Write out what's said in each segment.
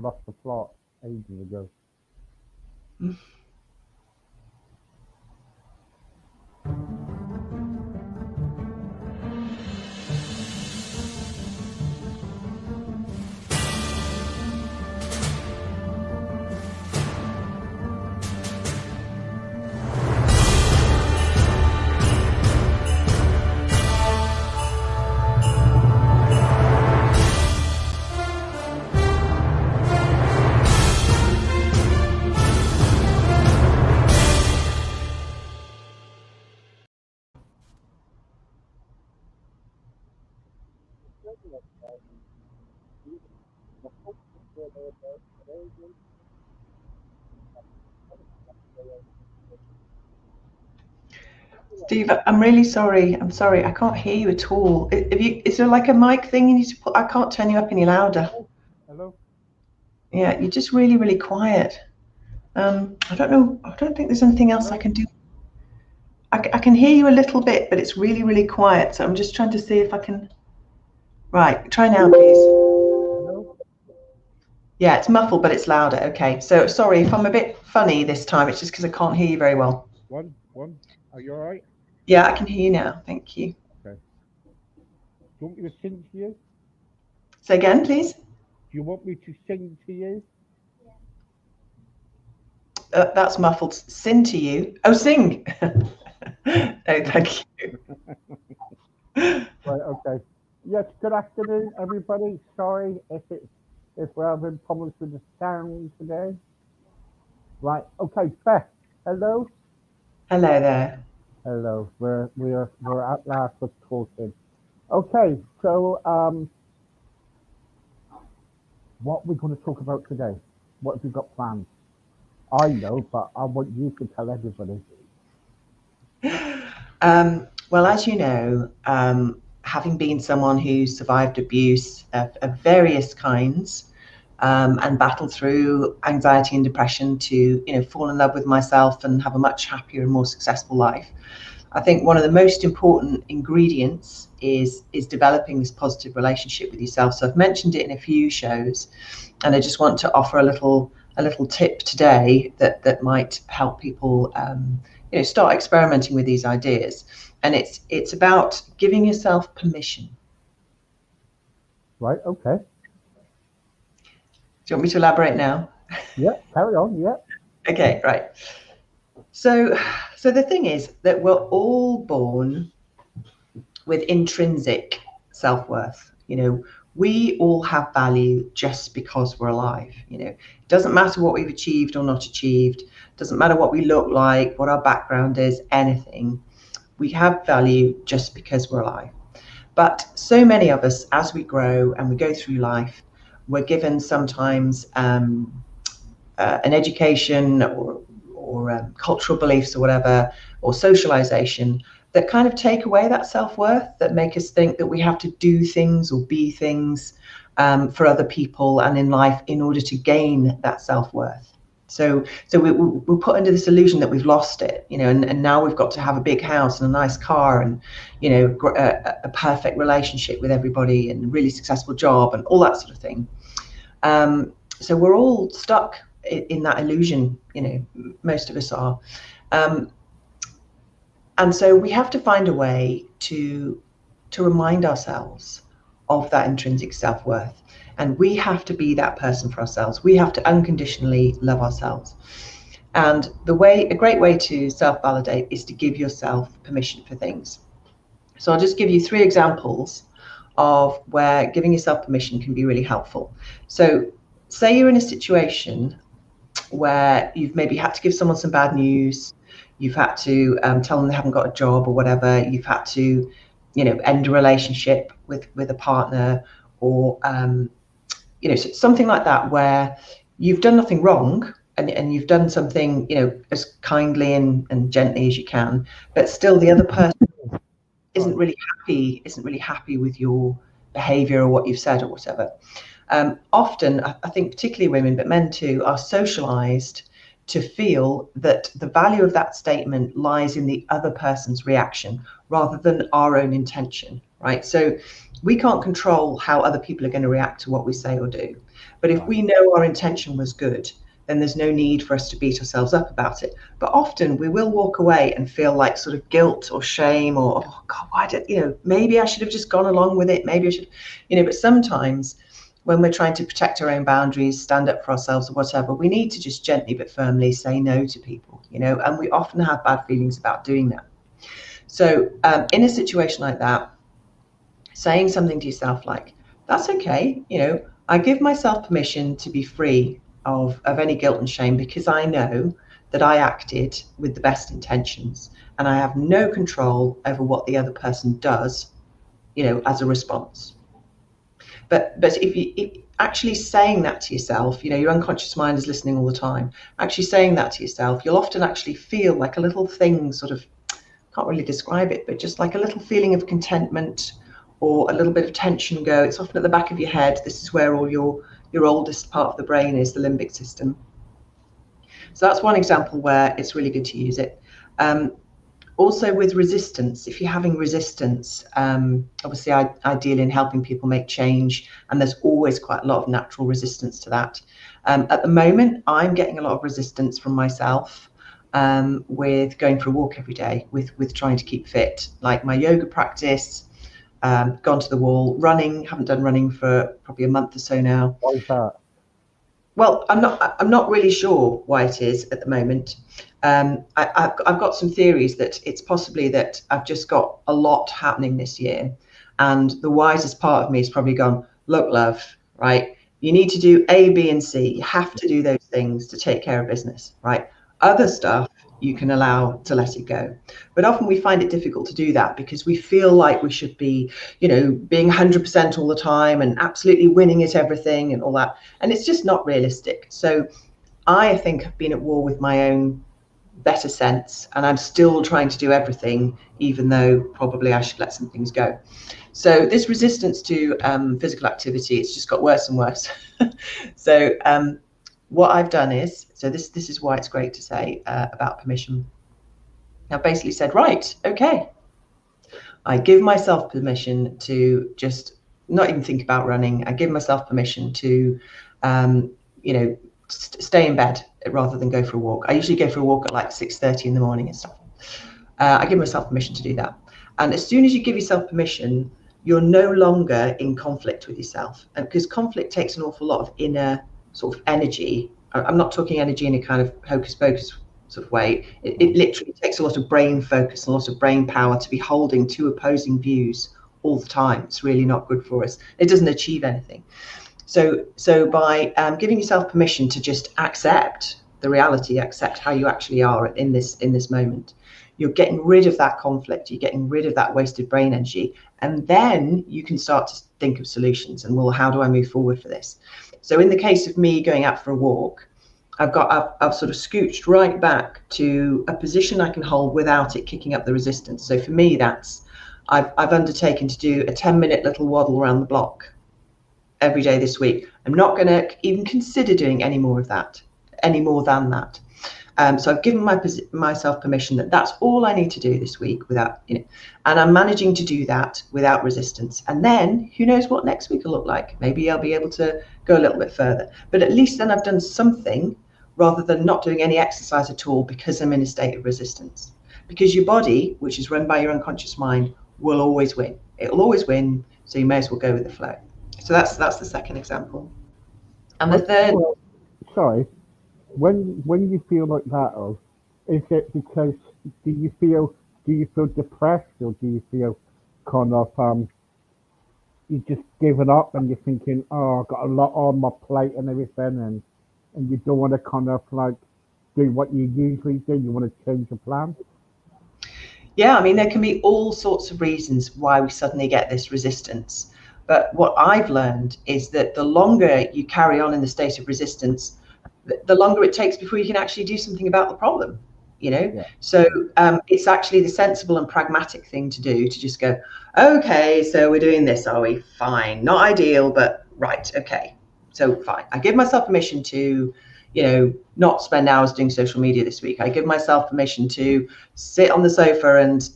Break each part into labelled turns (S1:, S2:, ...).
S1: lost the plot ages ago.
S2: Steve, I'm really sorry. I'm sorry. I can't hear you at all. Is there like a mic thing you need to put? I can't turn you up any louder.
S1: Hello?
S2: Yeah, you're just really, really quiet. I don't know. I don't think there's anything else I can do. I can hear you a little bit, but it's really, really quiet. So I'm just trying to see if I can. Right, try now, please.
S1: Hello?
S2: Yeah, it's muffled, but it's louder. Okay. So sorry if I'm a bit funny this time. It's just because I can't hear you very well.
S1: One. Are you all right?
S2: Yeah, I can hear you now. Thank you.
S1: Okay. Do you want me to sing to you?
S2: Say again, please.
S1: Do you want me to sing to you?
S2: That's muffled. Sing to you. Oh, sing. No, thank you.
S1: Right, okay. Yes, good afternoon, everybody. Sorry if we're having problems with the sound today. Right, okay, Beth, hello?
S2: Hello there.
S1: Hello. We're at last with talking. Okay, so what we're going to talk about today? What have you got planned? I know, but I want you to tell everybody.
S2: Well, as you know, having been someone who survived abuse of various kinds and battled through anxiety and depression to, fall in love with myself and have a much happier and more successful life, I think one of the most important ingredients is developing this positive relationship with yourself. So I've mentioned it in a few shows, and I just want to offer a little tip today that might help people start experimenting with these ideas. And it's about giving yourself permission.
S1: Right, okay.
S2: Do you want me to elaborate now?
S1: Yeah, carry on, yeah.
S2: Okay, right. So the thing is that we're all born with intrinsic self-worth. We all have value just because we're alive. It doesn't matter what we've achieved or not achieved, doesn't matter what we look like, what our background is, anything. We have value just because we're alive. But so many of us, as we grow and we go through life, we're given sometimes an education or cultural beliefs or whatever, or socialization that kind of take away that self-worth, that make us think that we have to do things or be things for other people and in life in order to gain that self-worth. So we're put under this illusion that we've lost it, and now we've got to have a big house and a nice car and, a perfect relationship with everybody and a really successful job and all that sort of thing. So we're all stuck in that illusion, most of us are. And so we have to find a way to remind ourselves of that intrinsic self-worth. And we have to be that person for ourselves. We have to unconditionally love ourselves. And a great way to self-validate is to give yourself permission for things. So I'll just give you 3 examples of where giving yourself permission can be really helpful. So say you're in a situation where you've maybe had to give someone some bad news, you've had to tell them they haven't got a job or whatever, you've had to, end a relationship with a partner, or something like that, where you've done nothing wrong and you've done something, as kindly and gently as you can, but still the other person isn't really happy with your behavior or what you've said or whatever. Often, I think particularly women, but men too, are socialized to feel that the value of that statement lies in the other person's reaction rather than our own intention, right? So we can't control how other people are going to react to what we say or do. But if
S1: Right.
S2: we know our intention was good, then there's no need for us to beat ourselves up about it. But often we will walk away and feel like sort of guilt or shame, or, oh God, why did, maybe I should have just gone along with it. Maybe I should, but sometimes when we're trying to protect our own boundaries, stand up for ourselves or whatever, we need to just gently but firmly say no to people, and we often have bad feelings about doing that. So in a situation like that, saying something to yourself like, that's okay, I give myself permission to be free of any guilt and shame, because I know that I acted with the best intentions and I have no control over what the other person does, as a response. But if actually saying that to yourself, your unconscious mind is listening all the time. Actually saying that to yourself, you'll often actually feel like a little thing, sort of, can't really describe it, but just like a little feeling of contentment or a little bit of tension go. It's often at the back of your head. This is where all your oldest part of the brain is, the limbic system. So that's one example where it's really good to use it. Also with resistance, if you're having resistance, obviously I deal in helping people make change, and there's always quite a lot of natural resistance to that. At the moment, I'm getting a lot of resistance from myself with going for a walk every day, with trying to keep fit, like my yoga practice, gone to the wall, running, haven't done running for probably a month or so now.
S1: Why is that?
S2: Well, I'm not really sure why it is at the moment. I've got some theories that it's possibly that I've just got a lot happening this year, and the wisest part of me has probably gone, look, love, right? You need to do A, B, and C. You have to do those things to take care of business, right? Other stuff you can allow to let it go. But often we find it difficult to do that because we feel like we should be, being 100% all the time and absolutely winning at everything and all that. And it's just not realistic. So I think I've been at war with my own better sense, and I'm still trying to do everything, even though probably I should let some things go. So this resistance to physical activity, it's just got worse and worse. So what I've done is, so this is why it's great to say about permission. I've basically said, right, okay, I give myself permission to just not even think about running. I give myself permission to, stay in bed rather than go for a walk. I usually go for a walk at like 6:30 in the morning and stuff. I give myself permission to do that. And as soon as you give yourself permission, you're no longer in conflict with yourself. And because conflict takes an awful lot of inner sort of energy. I'm not talking energy in a kind of hocus pocus sort of way. It literally takes a lot of brain focus and a lot of brain power to be holding two opposing views all the time. It's really not good for us. It doesn't achieve anything. So by giving yourself permission to just accept the reality, accept how you actually are in this moment, you're getting rid of that conflict, you're getting rid of that wasted brain energy, and then you can start to think of solutions and, well, how do I move forward for this? So in the case of me going out for a walk, I've sort of scooched right back to a position I can hold without it kicking up the resistance. So for me, that's I've undertaken to do a 10-minute little waddle around the block every day this week. I'm not going to even consider doing any more than that. So I've given myself permission that that's all I need to do this week without, and I'm managing to do that without resistance. And then who knows what next week will look like? Maybe I'll be able to go a little bit further. But at least then I've done something rather than not doing any exercise at all because I'm in a state of resistance. Because your body, which is run by your unconscious mind, will always win. It'll always win. So you may as well go with the flow. So that's the second example. And the third.
S1: Well, sorry. When you feel like that, is it because do you feel depressed, or do you feel kind of you just given up and you're thinking, oh, I've got a lot on my plate and everything, and you don't want to kind of like do what you usually do, you want to change the plan?
S2: Yeah, I mean, there can be all sorts of reasons why we suddenly get this resistance. But what I've learned is that the longer you carry on in the state of resistance, the longer it takes before you can actually do something about the problem,
S1: Yeah.
S2: So it's actually the sensible and pragmatic thing to do, to just go, okay, so we're doing this, are we? Fine. Not ideal, but right, okay. So fine. I give myself permission to, not spend hours doing social media this week. I give myself permission to sit on the sofa and,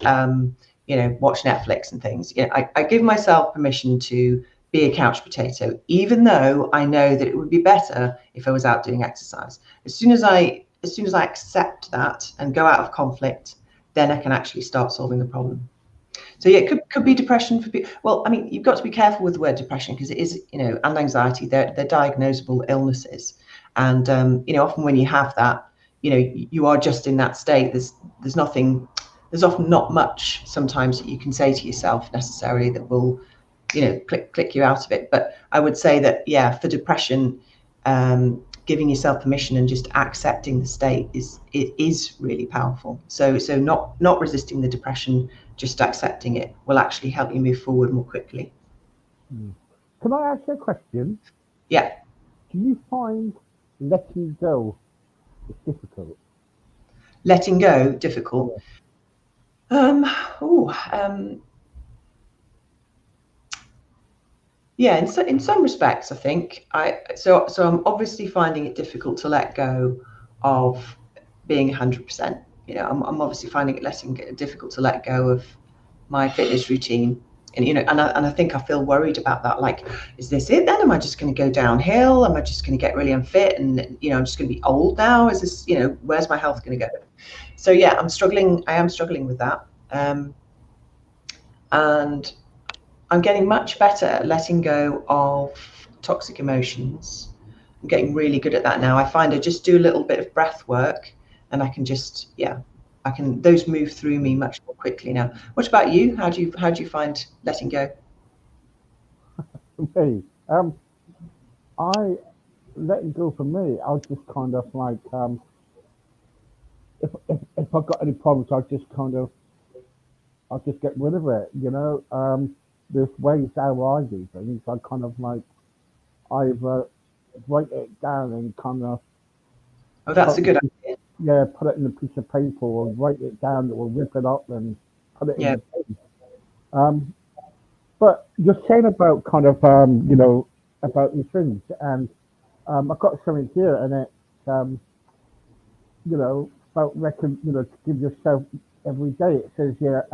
S2: watch Netflix and things. I give myself permission to be a couch potato, even though I know that it would be better if I was out doing exercise. As soon as I accept that and go out of conflict, then I can actually start solving the problem. So yeah, it could be depression for people. Well, I mean, you've got to be careful with the word depression because it is, and anxiety, they're diagnosable illnesses. And often when you have that, you are just in that state. There's nothing, there's often not much sometimes that you can say to yourself necessarily that will, click you out of it. But I would say that, yeah, for depression, giving yourself permission and just accepting the state is really powerful. So not resisting the depression, just accepting it will actually help you move forward more quickly.
S1: Can I ask you a question?
S2: Yeah,
S1: Do you find letting go is difficult?
S2: letting go difficult.
S1: Yeah.
S2: Oh, yeah. In some respects, I think so I'm obviously finding it difficult to let go of being 100%. I'm obviously finding it difficult to let go of my fitness routine. And I think I feel worried about that. Like, is this it then? Am I just going to go downhill? Am I just going to get really unfit? And I'm just going to be old now. Is this, where's my health going to go? So yeah, I'm struggling. I am struggling with that. And I'm getting much better at letting go of toxic emotions. I'm getting really good at that now. I find I just do a little bit of breath work, and I can just, yeah, those move through me much more quickly now. What about you? How do you find letting go?
S1: Okay. I letting go for me. I was just kind of like, if I got any problems, I'll just get rid of it. There's ways how I do things. I kind of like either write it down and kind of
S2: Oh, that's
S1: put
S2: a good idea.
S1: put it in a piece of paper or write it down or rip it up and put it in
S2: Yeah,
S1: the bin. Um, but you're saying about kind of about these things, and I've got something here, and it's about to give yourself every day. It says here,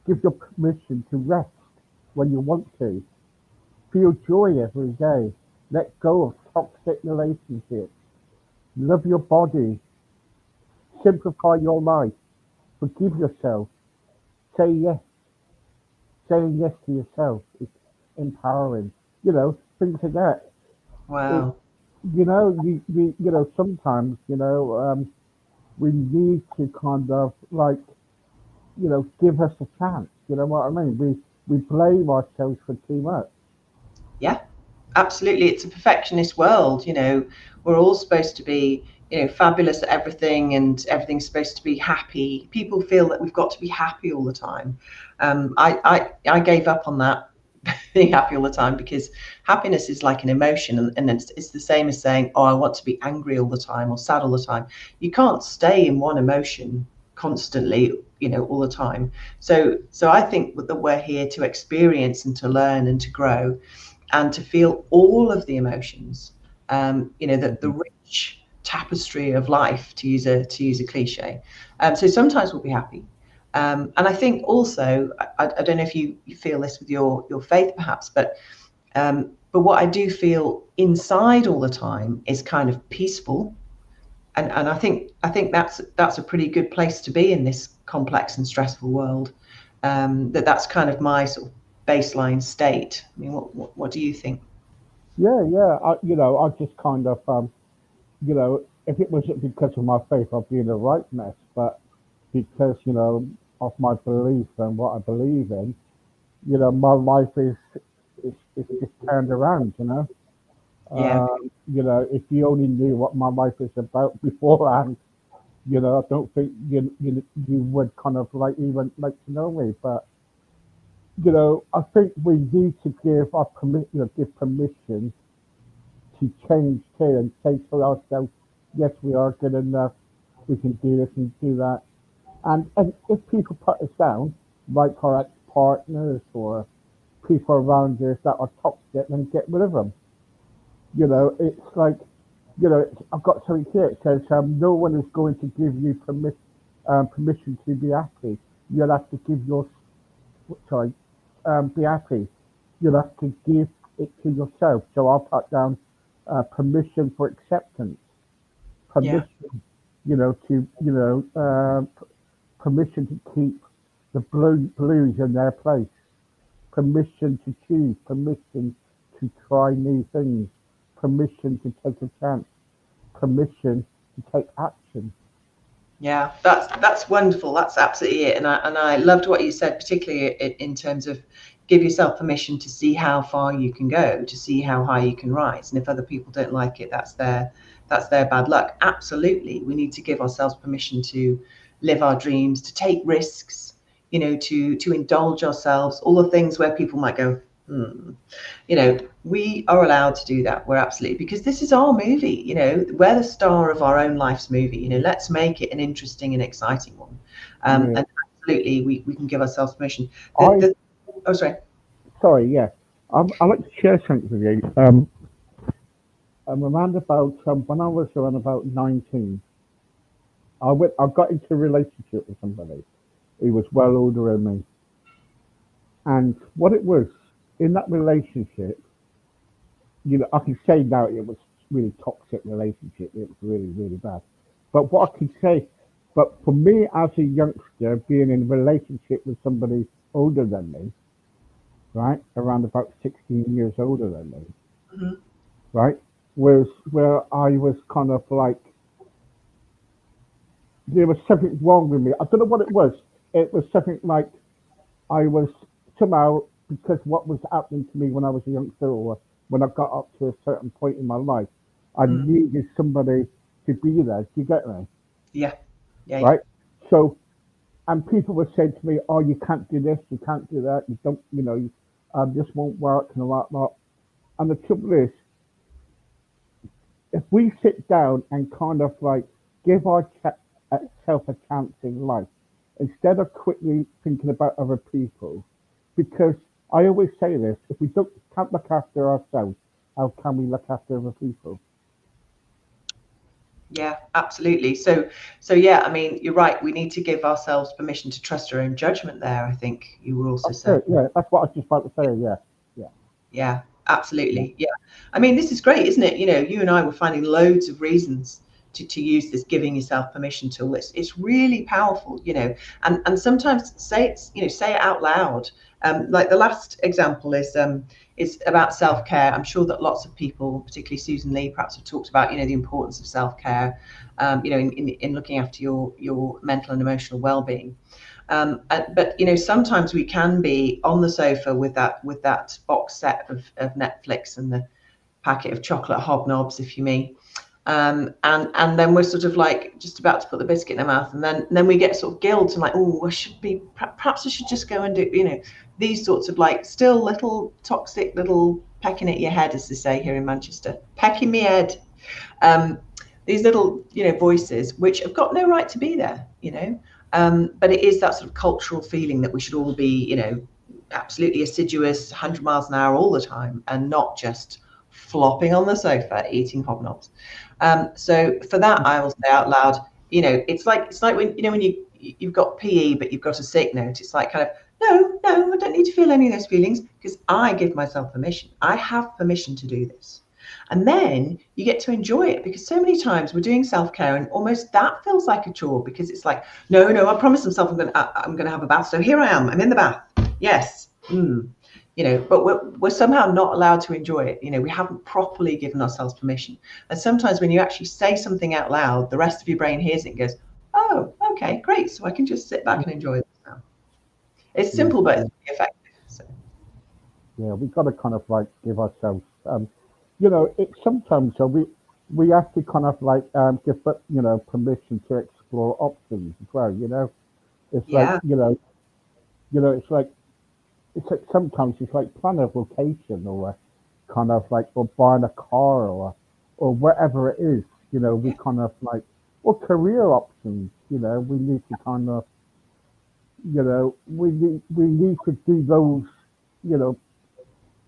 S1: give your permission to rest when you want to. Feel joy every day. Let go of toxic relationships. Love your body. Simplify your life. Forgive yourself. Say yes. Saying yes to yourself is empowering. Things like that. It,
S2: wow.
S1: sometimes, we need to kind of like, give us a chance. You know what I mean? We blame ourselves for too much.
S2: Yeah, absolutely. It's a perfectionist world. We're all supposed to be, fabulous at everything, and everything's supposed to be happy. People feel that we've got to be happy all the time. I gave up on that, being happy all the time, because happiness is like an emotion, and it's the same as saying, oh, I want to be angry all the time or sad all the time. You can't stay in one emotion constantly, all the time. So I think that we're here to experience and to learn and to grow and to feel all of the emotions. The rich tapestry of life, to use a cliche. So sometimes we'll be happy, and I think also, I don't know if you feel this with your faith, perhaps, but what I do feel inside all the time is kind of peaceful, and I think that's a pretty good place to be in this complex and stressful world. That's kind of my sort of baseline state. I mean, what do you think?
S1: Yeah, yeah. I just kind of, if it wasn't because of my faith, I'd be in the right mess. But because, of my belief and what I believe in, my life is just turned around,
S2: Yeah,
S1: if you only knew what my life is about beforehand, I don't think you would kind of like even like to know me. But, I think we need to give permission to change too and say to ourselves, yes, we are good enough. We can do this and do that. And if people put us down, like our ex-partners or people around us that are toxic, then get rid of them. It's like, I've got something here. It says, no one is going to give you permission to be happy. You'll have to give your, sorry, be happy. you have to give it to yourself. So I'll put down permission for acceptance,
S2: Yeah.
S1: permission, permission to keep the blues in their place, permission to choose, permission to try new things, permission to take a chance, permission to take action.
S2: Yeah, that's wonderful. That's absolutely it. And I loved what you said, particularly in terms of give yourself permission to see how far you can go, to see how high you can rise. And if other people don't like it, that's their bad luck. Absolutely, we need to give ourselves permission to live our dreams, to take risks, to indulge ourselves. All the things where people might go, we are allowed to do that. We're absolutely, because this is our movie, we're the star of our own life's movie. Let's make it an interesting and exciting one.
S1: Yeah.
S2: And absolutely, we can give ourselves permission.
S1: I
S2: Oh, sorry.
S1: Sorry, yeah. I'd like to share something with you. Around about when I was around about 19, I got into a relationship with somebody who was well older than me, and what it was in that relationship, I can say now it was really toxic relationship. It was really really bad. But what I can say, but for me as a youngster, being in a relationship with somebody older than me, right, around about 16 years older than me,
S2: Mhm.
S1: right, was where I was kind of like there was something wrong with me. I don't know what it was. It was something like I was somehow because what was happening to me when I was a youngster or when I got up to a certain point in my life, I
S2: Mm.
S1: needed somebody to be there. Do you get me?
S2: Yeah, yeah, yeah.
S1: Right? So, and people were saying to me, "Oh, you can't do this, you can't do that, you don't, this won't work and all that lot." And the trouble is, if we sit down and kind of like give ourselves a chance in life instead of quickly thinking about other people, because I always say this: if we can't look after ourselves, how can we look after other people?
S2: Yeah, absolutely. So yeah, I mean, you're right. We need to give ourselves permission to trust our own judgment there. I think you were also
S1: That's
S2: saying.
S1: it. Yeah, that's what I was just about to say. Yeah, yeah,
S2: Yeah,
S1: yeah,
S2: absolutely. Yeah. I mean, this is great, isn't it? You and I were finding loads of reasons to use this giving yourself permission tool. It's really powerful, and sometimes say it out loud. Like the last example is about self-care. I'm sure that lots of people, particularly Susan Lee, perhaps have talked about, the importance of self-care, in looking after your mental and emotional well-being. But sometimes we can be on the sofa with that box set of Netflix and the packet of chocolate hobnobs, if you mean. And then we're sort of like just about to put the biscuit in our mouth, and then we get sort of guilt and like, oh, perhaps I should just go and do, these sorts of like still little toxic little pecking at your head, as they say here in Manchester, pecking me head. Um, these little, voices which have got no right to be there, but it is that sort of cultural feeling that we should all be, absolutely assiduous, 100 miles an hour all the time, and not just flopping on the sofa eating hobnobs. So for that, I will say out loud, it's like when you've got PE but you've got a sick note. It's like kind of no, I don't need to feel any of those feelings because I give myself permission. I have permission to do this. And then you get to enjoy it because so many times we're doing self-care and almost that feels like a chore because it's like, no, I promised myself I'm gonna have a bath. So here I am, I'm in the bath. Yes. But we're somehow not allowed to enjoy it. We haven't properly given ourselves permission. And sometimes when you actually say something out loud, the rest of your brain hears it and goes, oh, okay, great. So I can just sit back and enjoy this now. It's
S1: yeah,
S2: simple, but
S1: yeah.
S2: it's really effective. So,
S1: Yeah, we've got to kind of like give ourselves, it sometimes so we have to kind of like give permission to explore options as well. It's like
S2: yeah,
S1: it's like sometimes it's like plan a vacation or kind of like or buying a car or whatever it is. We
S2: yeah,
S1: kind of like or career options. We need to kind of we need to do those. You know,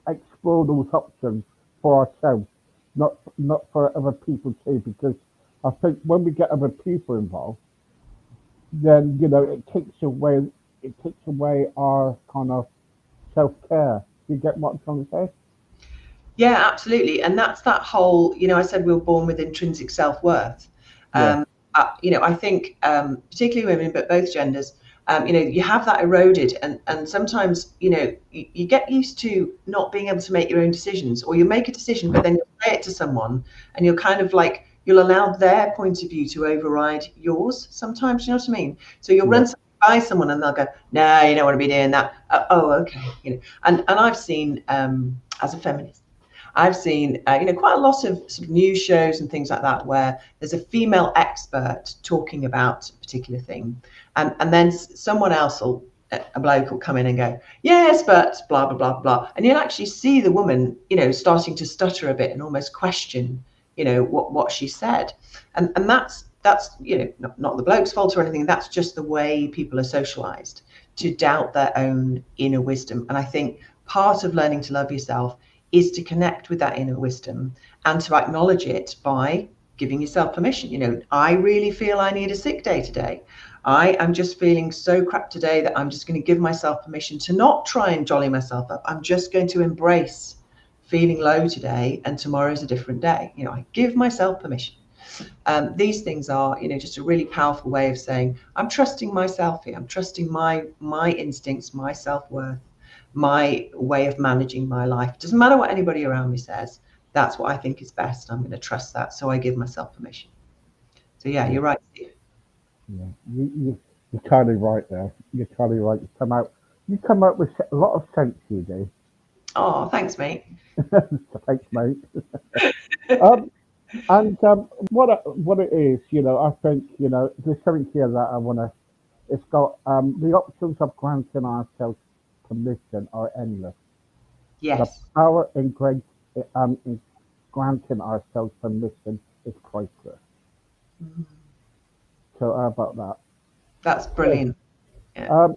S1: explore those options for ourselves, not for other people too. Because I think when we get other people involved, then it takes away our kind of self care. you get what I'm trying to say?
S2: Yeah, absolutely. And that's that whole, I said we were born with intrinsic self-worth.
S1: Yeah,
S2: I think, particularly women, but both genders, you have that eroded. And sometimes, you get used to not being able to make your own decisions, or you make a decision, but then you say it to someone and you're kind of like, you'll allow their point of view to override yours sometimes, you know what I mean? So you'll
S1: yeah,
S2: run something by someone and they'll go, no, you don't want to be doing that. Oh, okay. And I've seen, as a feminist, I've seen, quite a lot of sort of news shows and things like that where there's a female expert talking about a particular thing, and then someone else will, a bloke will come in and go, yes, but blah blah blah blah, and you'll actually see the woman, starting to stutter a bit and almost question, what she said, and that's not the bloke's fault or anything. That's just the way people are socialized to doubt their own inner wisdom, and I think part of learning to love yourself is to connect with that inner wisdom and to acknowledge it by giving yourself permission. I really feel I need a sick day today. I am just feeling so crap today that I'm just going to give myself permission to not try and jolly myself up. I'm just going to embrace feeling low today, and tomorrow's a different day. I give myself permission. These things are, just a really powerful way of saying, I'm trusting myself here. I'm trusting my instincts, my self-worth, my way of managing my life. It doesn't matter what anybody around me says. That's what I think is best. I'm going to trust that. So I give myself permission. So yeah,
S1: yeah,
S2: you're right, Steve.
S1: yeah. You're totally right there. You're totally right. You come out with a lot of sense, you do.
S2: Oh, thanks, mate.
S1: Thanks, mate. Um, and what it is, I think, there's something here that I want to. It's got the options of granting ourselves permission are endless. The
S2: Yes.
S1: power in granting ourselves permission is priceless.
S2: Mhm.
S1: So how about that?
S2: That's
S1: So,
S2: brilliant. Yeah.
S1: um,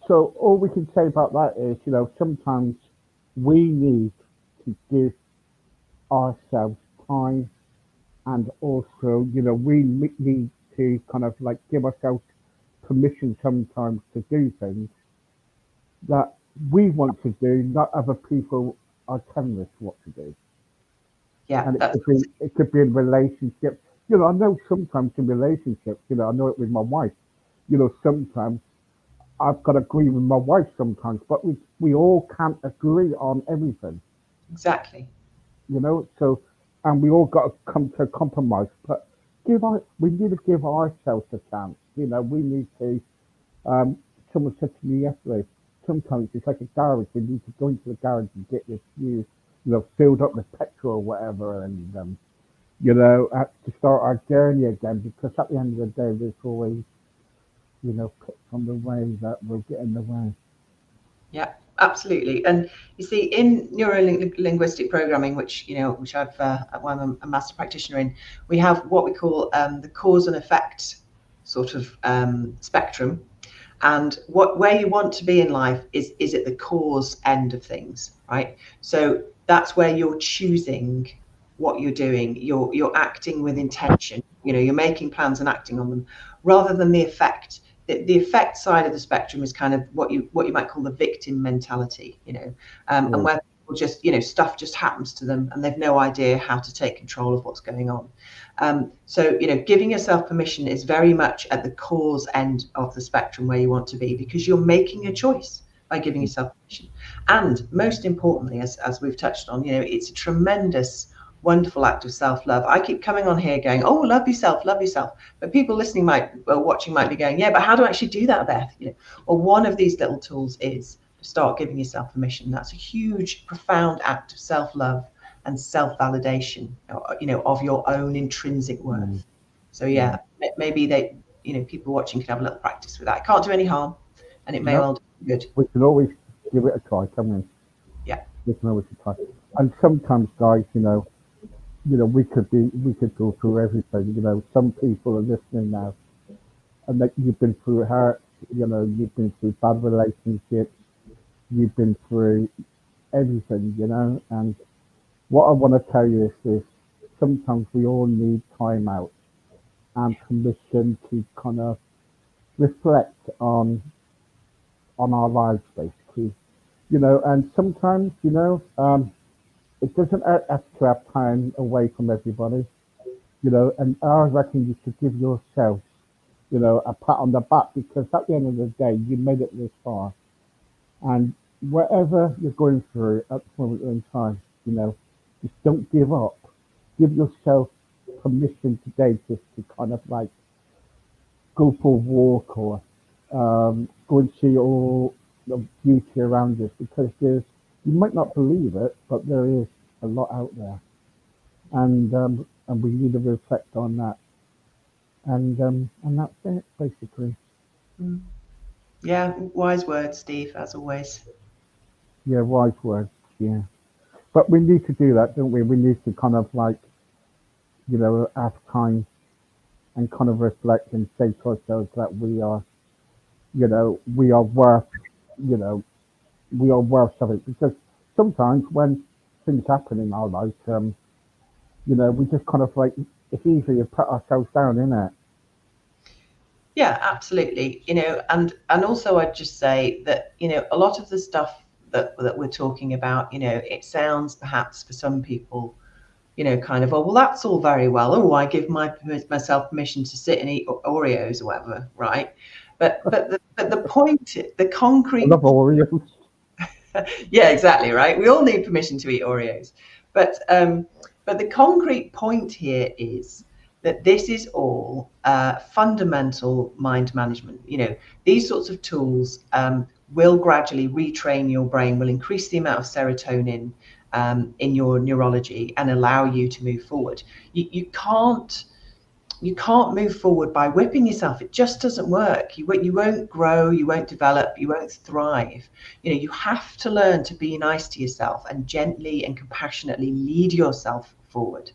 S1: so all we can say about that is, sometimes we need to give ourselves time, and also, need to kind of like give ourselves permission sometimes to do things that we want to do, not other people are telling us what to do.
S2: Yeah.
S1: And it
S2: That's
S1: could be it could be in relationships. I know sometimes in relationships, I know it with my wife. Sometimes I've got to agree with my wife sometimes, but we all can't agree on everything.
S2: exactly.
S1: So and we all got to come to a compromise. But we need to give ourselves a chance. We need to. Um, Someone said to me yesterday, sometimes it's like a garage. We need to go into the garage and get this new, filled up with petrol or whatever, and to start our journey again. Because at the end of the day, there's always, pits on the way that will get in the way.
S2: Yeah, absolutely. And you see, in neuro linguistic programming, which I'm a master practitioner in, we have what we call the cause and effect sort of spectrum. And where you want to be in life is at the cause end of things, right? So that's where you're choosing what you're doing. You're acting with intention. You're making plans and acting on them, rather than the effect. The effect side of the spectrum is kind of what you might call the victim mentality, and
S1: Yeah,
S2: where people just, stuff just happens to them and they've no idea how to take control of what's going on. So, giving yourself permission is very much at the cause end of the spectrum where you want to be, because you're making a choice by giving yourself permission. And most importantly, as we've touched on, it's a tremendous, wonderful act of self-love. I keep coming on here going, oh, love yourself, love yourself. But people listening watching might be going, yeah, but how do I actually do that, Beth? Well, one of these little tools is to start giving yourself permission. That's a huge, profound act of self-love and self-validation, of your own intrinsic
S1: mm,
S2: worth. So
S1: yeah.
S2: yeah, maybe people watching can have a little practice with that. It can't do any harm, and it may
S1: No,
S2: well do good.
S1: we can always give it a try, can we?
S2: Yeah,
S1: We can always try. And sometimes, guys, we could go through everything. Some people are listening now, and that you've been through hurt. You've been through bad relationships. You've been through everything. And what I want to tell you is this: sometimes we all need time out and permission to kind of reflect on our lives, basically. And sometimes, it doesn't have to have time away from everybody, and I reckon you should give yourself, a pat on the back because at the end of the day, you made it this far. And whatever you're going through at the moment in time, just don't give up. Give yourself permission today just to kind of like go for a walk or go and see all the beauty around us because you might not believe it, but there is a lot out there. And we need to reflect on that. And that's it, basically.
S2: Mm. Yeah, wise words, Steve, as always.
S1: Yeah, wise words. Yeah. But we need to do that, don't we? We need to kind of like, have time and kind of reflect and say to ourselves that we are worth, you know, we are worth something. Because sometimes when things happen in our life, we just kind of like, it's easy to put ourselves down in it.
S2: Yeah, absolutely. And also I'd just say that, a lot of the stuff that we're talking about, it sounds perhaps for some people, kind of, oh, well, that's all very well. Oh, I give myself permission to sit and eat Oreos or whatever, right? But the point, the
S1: I
S2: concrete,
S1: love Oreos.
S2: yeah, exactly, right. We all need permission to eat Oreos, but the concrete point here is that this is all fundamental mind management. These sorts of tools will gradually retrain your brain, will increase the amount of serotonin in your neurology and allow you to move forward. You can't move forward by whipping yourself. It just doesn't work. You won't grow, you won't develop, you won't thrive. You have to learn to be nice to yourself and gently and compassionately lead yourself forward.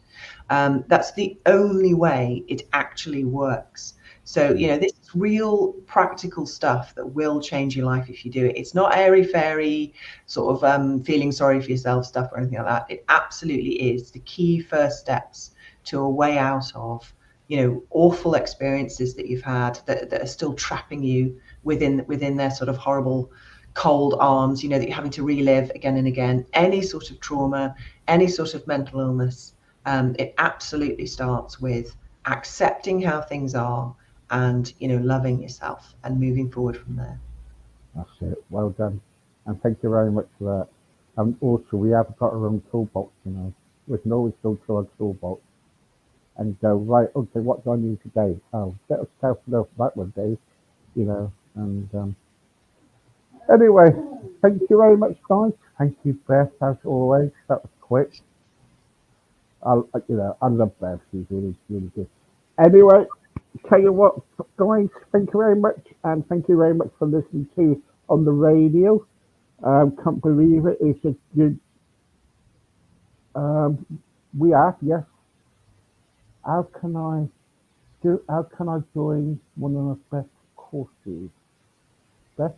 S2: That's the only way it actually works. So, this is real practical stuff that will change your life if you do it. It's not airy fairy sort of feeling sorry for yourself stuff or anything like that. It absolutely is the key first steps to a way out of awful experiences that you've had that are still trapping you within their sort of horrible cold arms, that you're having to relive again and again. Any sort of trauma, any sort of mental illness, it absolutely starts with accepting how things are and loving yourself and moving forward from there.
S1: That's it. Well done. And thank you very much for that. And also, we have got our own toolbox, We can always go to our toolbox and go, right, okay, what do I need today? Oh, bit of self-love that one day, And anyway, thank you very much, guys. Thank you, Beth, as always. That was quick. I love Beth. She's really, really good. Anyway, tell you what, guys, thank you very much. And thank you very much for listening to on the radio. Can't believe it. It's a good, um, we have, yes. How can I how can I join one of the best courses? Beth?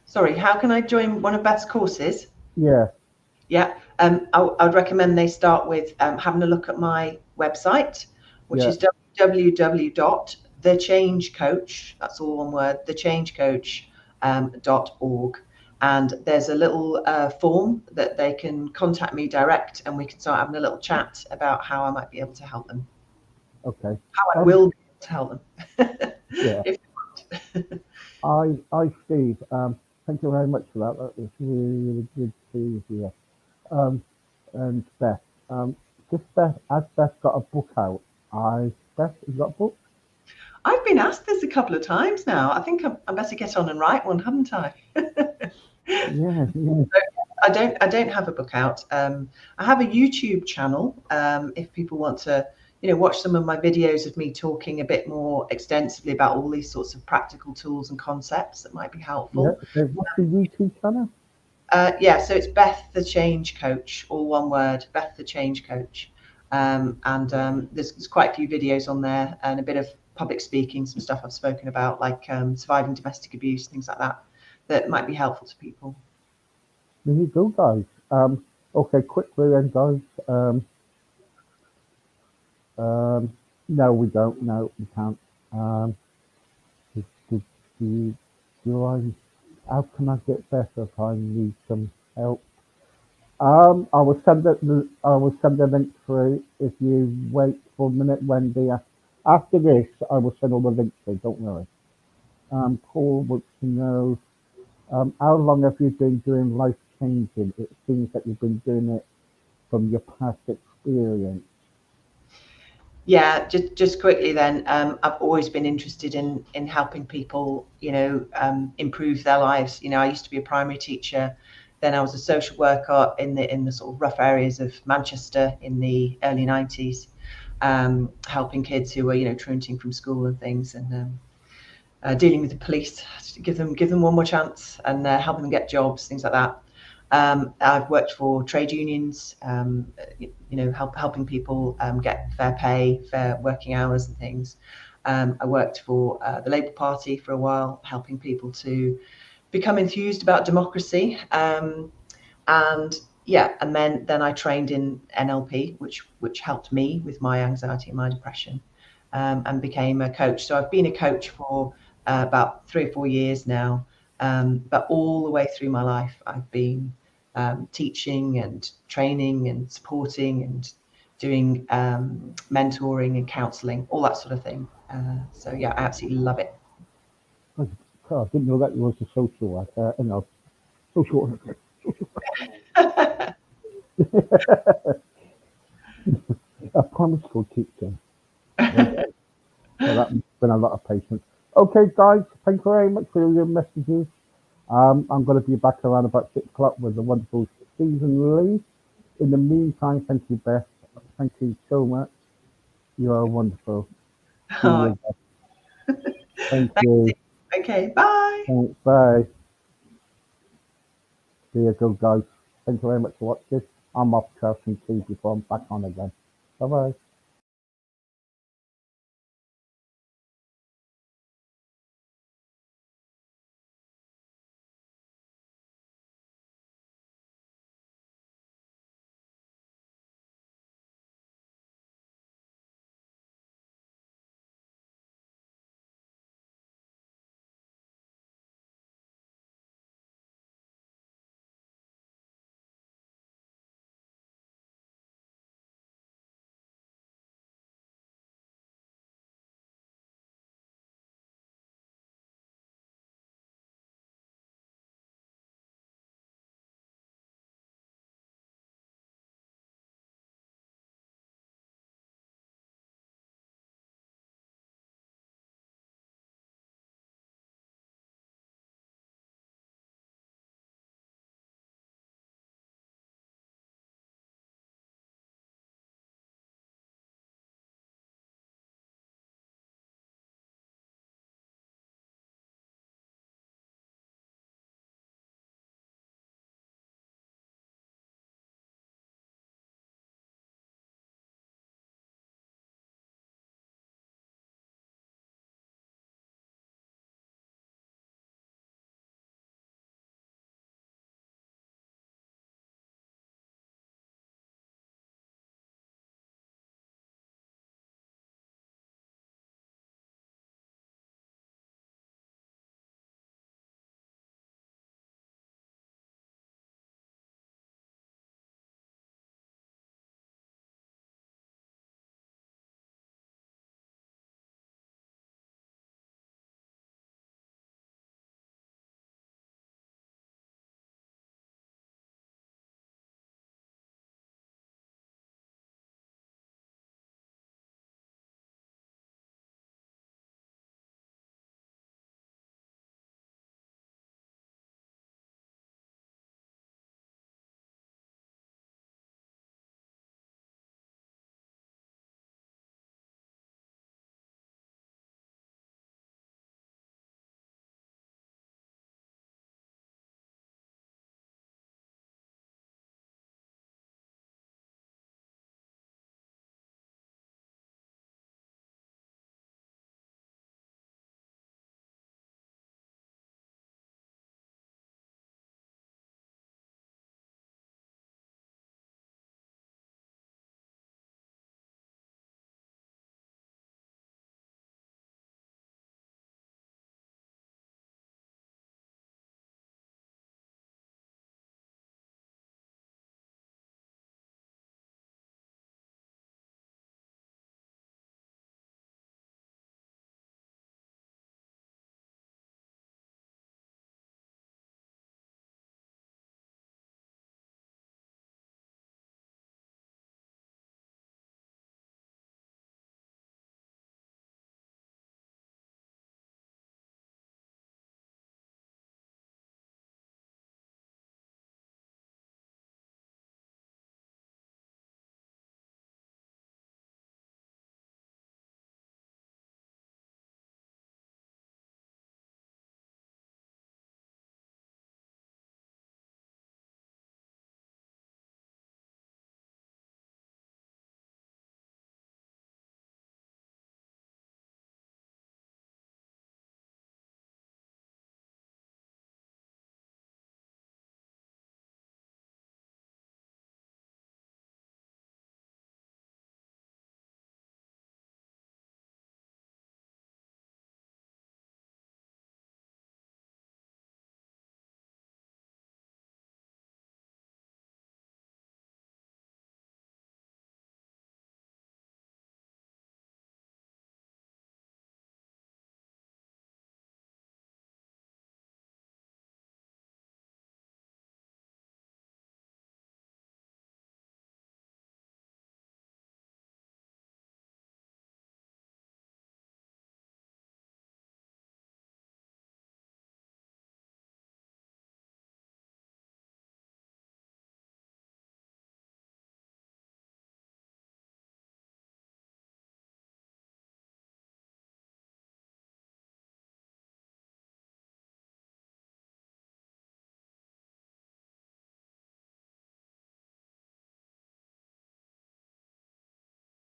S2: Sorry, how can I join one of Beth's courses?
S1: Yeah,
S2: Yeah, I would recommend they start with having a look at my website, which
S1: yeah,
S2: is www.thechangecoach. That's all one word, thechangecoach.org. And there's a little form that they can contact me direct, and we can start having a little chat about how I might be able to help them,
S1: okay.
S2: how I
S1: Um,
S2: will be able to help them.
S1: yeah,
S2: if
S1: Steve, thank you very much for that. That was really, really good to hear. Um, and Beth, just Beth, has Beth got a book out? Beth, has got a book?
S2: I've been asked this a couple of times now. I think I better get on and write one, haven't I?
S1: Yeah, yeah,
S2: I don't have a book out. I have a YouTube channel. If people want to, watch some of my videos of me talking a bit more extensively about all these sorts of practical tools and concepts that might be
S1: yeah.
S2: helpful.
S1: So what's the YouTube channel?
S2: Yeah, so it's Beth the Change Coach, all one word, Beth the Change Coach. And there's quite a few videos on there and a bit of public speaking, some stuff I've spoken about, like surviving domestic abuse, things like that, that might be helpful to people.
S1: There you go, guys. Okay, quickly then, guys. Um, no, we don't. No, we can't. Do, do, do, do I? How can I get better if I need some help? I will send the link through if you wait for a minute, Wendy. After this, I will send all the links through. Don't worry. Paul wants to know how long have you been doing life changing? It seems that you've been doing it from your past experience.
S2: Yeah, just quickly then, I've always been interested in helping people, improve their lives. I used to be a primary teacher, then I was a social worker in the sort of rough areas of Manchester in the early 90s, helping kids who were, truanting from school and things, and dealing with the police, to give them one more chance, and helping them get jobs, things like that. I've worked for trade unions, helping people get fair pay, fair working hours, and things. I worked for the Labour Party for a while, helping people to become enthused about democracy. And yeah, and then I trained in NLP, which helped me with my anxiety and my depression, and became a coach. So I've been a coach for about 3 or 4 years now, but all the way through my life, I've been teaching and training and supporting and doing mentoring and counselling, all that sort of thing. So yeah, I absolutely love it.
S1: I didn't know that you was a social worker, social worker, a primary school teacher. Okay, so that's been a lot of patience. Okay, guys, thank you very much for your messages. I'm going to be back around about 6 o'clock with the wonderful Stephen Lee. In the meantime, thank you, Beth. Thank you so much. You are wonderful. See
S2: Oh,
S1: you. Thank
S2: thanks.
S1: you.
S2: Okay, bye.
S1: Thanks. Bye. See you, good guys. Thank you very much for watching. I'm off to have some tea before I'm back on again. Bye bye.